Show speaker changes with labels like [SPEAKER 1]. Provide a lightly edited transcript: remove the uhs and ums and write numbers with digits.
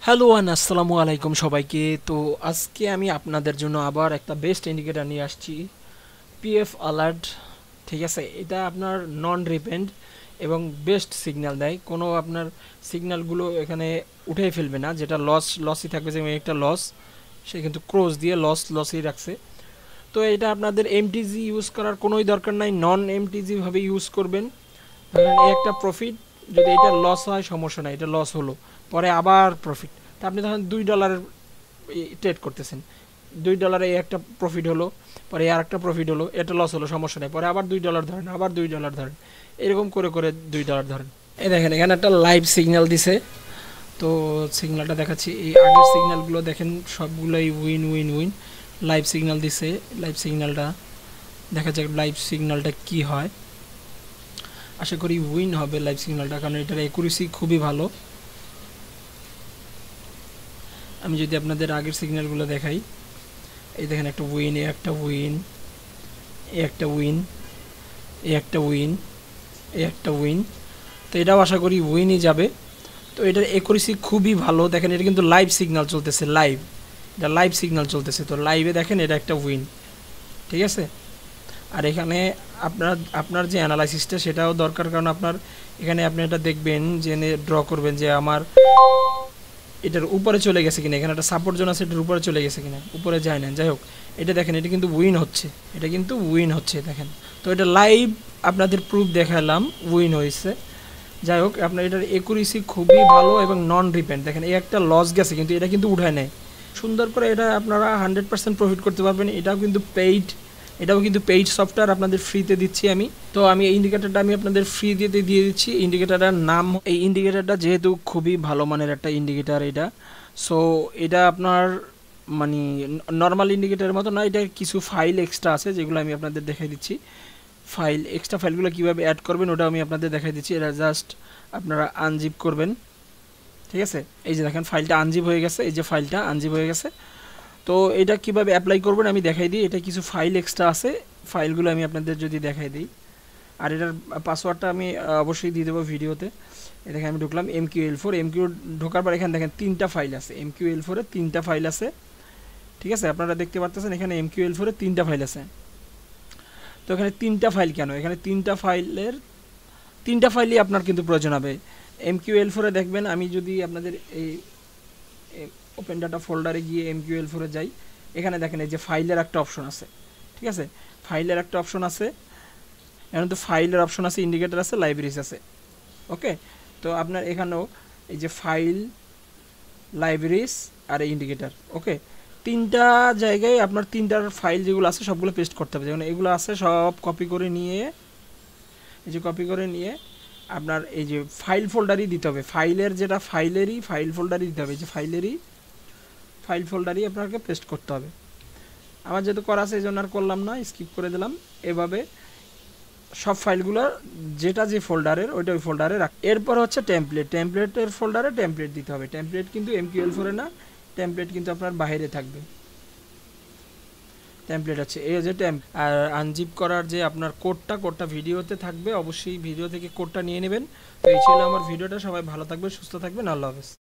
[SPEAKER 1] Hello আসসালামু আলাইকুম সবাইকে। তো আজকে আমি আপনাদের জন্য আবার একটা বেস্ট ইন্ডিকেটর নিয়ে আসছি, পিএফ অ্যালার্ট। ঠিক আছে, এটা আপনার নন রিপেন্ড এবং বেস্ট সিগন্যাল দেয়। কোনো আপনার সিগন্যালগুলো এখানে উঠে ফেলবে না, যেটা লসই থাকবে। যেমন একটা লস, সে কিন্তু ক্রস দিয়ে লসই রাখছে। তো এটা আপনাদের এমটিজি ইউজ করার কোনোই দরকার নাই, নন এমটিজি ভাবে ইউজ করবেন। ধরেন এই একটা প্রফিট, যদি এটা লস হয় সমস্যা নাই, এটা লস হলো, পরে আবার প্রফিট। তা আপনি ধরেন $2 ট্রেড করতেছেন, $2 এই একটা প্রফিট হলো, পরে আর একটা প্রফিট হলো, এটা লস হলো, সমস্যা নেই, পরে আবার $2 ধরেন, আবার $2 ধরেন, এরকম করে করে $2 ধরেন। এই দেখেন এখানে একটা লাইভ সিগন্যাল দিছে। তো সিগন্যালটা দেখাচ্ছি, এই আগের সিগন্যালগুলো দেখেন সবগুলোই win win win. Live signal দিছে, লাইভ সিগন্যালটা দেখা যাক লাইভ সিগন্যালটা কি হয়। আশা করি উইন হবে লাইভ সিগন্যালটা, কারণ এটার অ্যাকুরেসি খুবই ভালো। আমি যদি আপনাদের আগের সিগন্যালগুলো দেখাই, এই দেখেন একটা উইন, এ একটা উইন, এ একটা উইন, এ একটা উইন, এ একটা উইন। তো এটাও আশা করি উইনই যাবে। তো এটার অ্যাকুরেসি খুবই ভালো। দেখেন এটা কিন্তু লাইভ সিগন্যাল চলতেছে, লাইভ, এটা লাইভ সিগন্যাল চলতেছে। তো লাইভে দেখেন এটা একটা উইন, ঠিক আছে। আর এখানে আপনার আপনার যে অ্যানালাইসিসটা সেটাও দরকার, কারণ আপনার এখানে আপনি এটা দেখবেন, জেনে ড্র করবেন যে আমার এটার উপরে চলে গেছে কিনা, এখানে একটা সাপোর্ট জোন আছে, এটার উপরে চলে গেছে কিনা, উপরে যায় না। যাই হোক, এটা দেখেন এটা কিন্তু উইন হচ্ছে, এটা কিন্তু উইন হচ্ছে দেখেন। তো এটা লাইভ আপনাদের প্রুফ দেখালাম, উইন হয়েছে। যাই হোক, আপনার এটার একুরেসি খুবই ভালো এবং নন রিপেন্ড। দেখেন এই একটা লস গেছে, কিন্তু এটা কিন্তু উঠায় নেয় সুন্দর করে। এটা আপনারা 100% প্রফিট করতে পারবেন। এটাও কিন্তু পেইড সফটওয়্যার আপনাদের ফ্রিতে দিচ্ছি আমি। তো আমি এই ইন্ডিকেটরটা আমি আপনাদের ফ্রি দিয়ে দিচ্ছি। ইন্ডিকেটরটার নাম, এই ইন্ডিকেটরটা যেহেতু খুবই ভালো মানের একটা ইন্ডিকেটর এটা, সো এটা আপনার মানে নর্মাল ইন্ডিকেটরের মতো না, এটা কিছু ফাইল এক্সট্রা আছে যেগুলো আমি আপনাদের দেখাই দিচ্ছি। এক্সট্রা ফাইলগুলো কীভাবে অ্যাড করবেন ওটা আমি আপনাদের দেখাই দিচ্ছি। এটা জাস্ট আপনারা আনজিপ করবেন, ঠিক আছে। এই যে দেখেন ফাইলটা আনজিপ হয়ে গেছে, এই যে ফাইলটা আনজিপ হয়ে গেছে। তো এটা কিভাবে অ্যাপ্লাই করবেন আমি দেখাই দিই। এটা কিছু ফাইল এক্সট্রা আছে, ফাইলগুলো আমি আপনাদের যদি দেখাই দিই। আর এটার পাসওয়ার্ডটা আমি অবশ্যই দিয়ে দেবো ভিডিওতে। এখানে আমি ঢুকলাম MQL4, MQ ঢোকার পর এখানে দেখেন 3টা ফাইল আছে, MQL4 এ 3টা ফাইল আছে, ঠিক আছে। আপনারা দেখতে পাচ্ছেন এখানে MQL4 এ 3টা ফাইল আছে। তো এখানে 3টা ফাইল কেন, এখানে 3টা ফাইলই আপনার কিন্তু প্রয়োজন হবে। MQL4 এ দেখবেন, আমি যদি আপনাদের এই ওপেন ডাটা ফোল্ডারে গিয়ে MQL4 এ যাই, এখানে দেখেন এই যে ফাইলের একটা অপশন আছে, ঠিক আছে। ফাইলের একটা অপশন আছে, এখন তো ফাইলের অপশন আছে, ইন্ডিকেটর আছে, লাইব্রেরিজ আছে, ওকে। তো আপনার এখানেও এই যে ফাইল, লাইব্রেরিজ আর ইন্ডিকেটর, ওকে। 3টা জায়গায় আপনার 3টার ফাইল যেগুলো আছে সবগুলো পেস্ট করতে হবে। যেমন এগুলো আছে সব কপি করে নিয়ে, এই যে কপি করে নিয়ে আপনার এই যে ফাইল ফোল্ডারই দিতে হবে। ফাইলের যেটা ফাইলেরই ফাইল ফোল্ডারই দিতে হবে, এই যে ফাইল ফোল্ডারই আপনাকে পেস্ট করতে হবে। আমার যেহেতু করা আছে এই জন্য আর করলাম না, স্কিপ করে দিলাম। এভাবে সব ফাইলগুলো যেটা যে ফোল্ডারের ওইটা ওই ফোল্ডারে রাখ। এরপর হচ্ছে টেমপ্লেটের ফোল্ডারে টেমপ্লেট দিতে হবে। টেমপ্লেট কিন্তু MQL4 এ না, টেমপ্লেট কিন্তু আপনার বাইরে থাকবে। টেমপ্লেট আছে এই যে আর আনজিপ করার যে আপনার কোডটা ভিডিওতে থাকবে, অবশ্যই ভিডিও থেকে কোডটা নিয়ে নেবেন। তো এই ছিল আমার ভিডিওটা। সবাই ভালো থাকবেন, সুস্থ থাকবেন, আল্লাহ হাফেজ।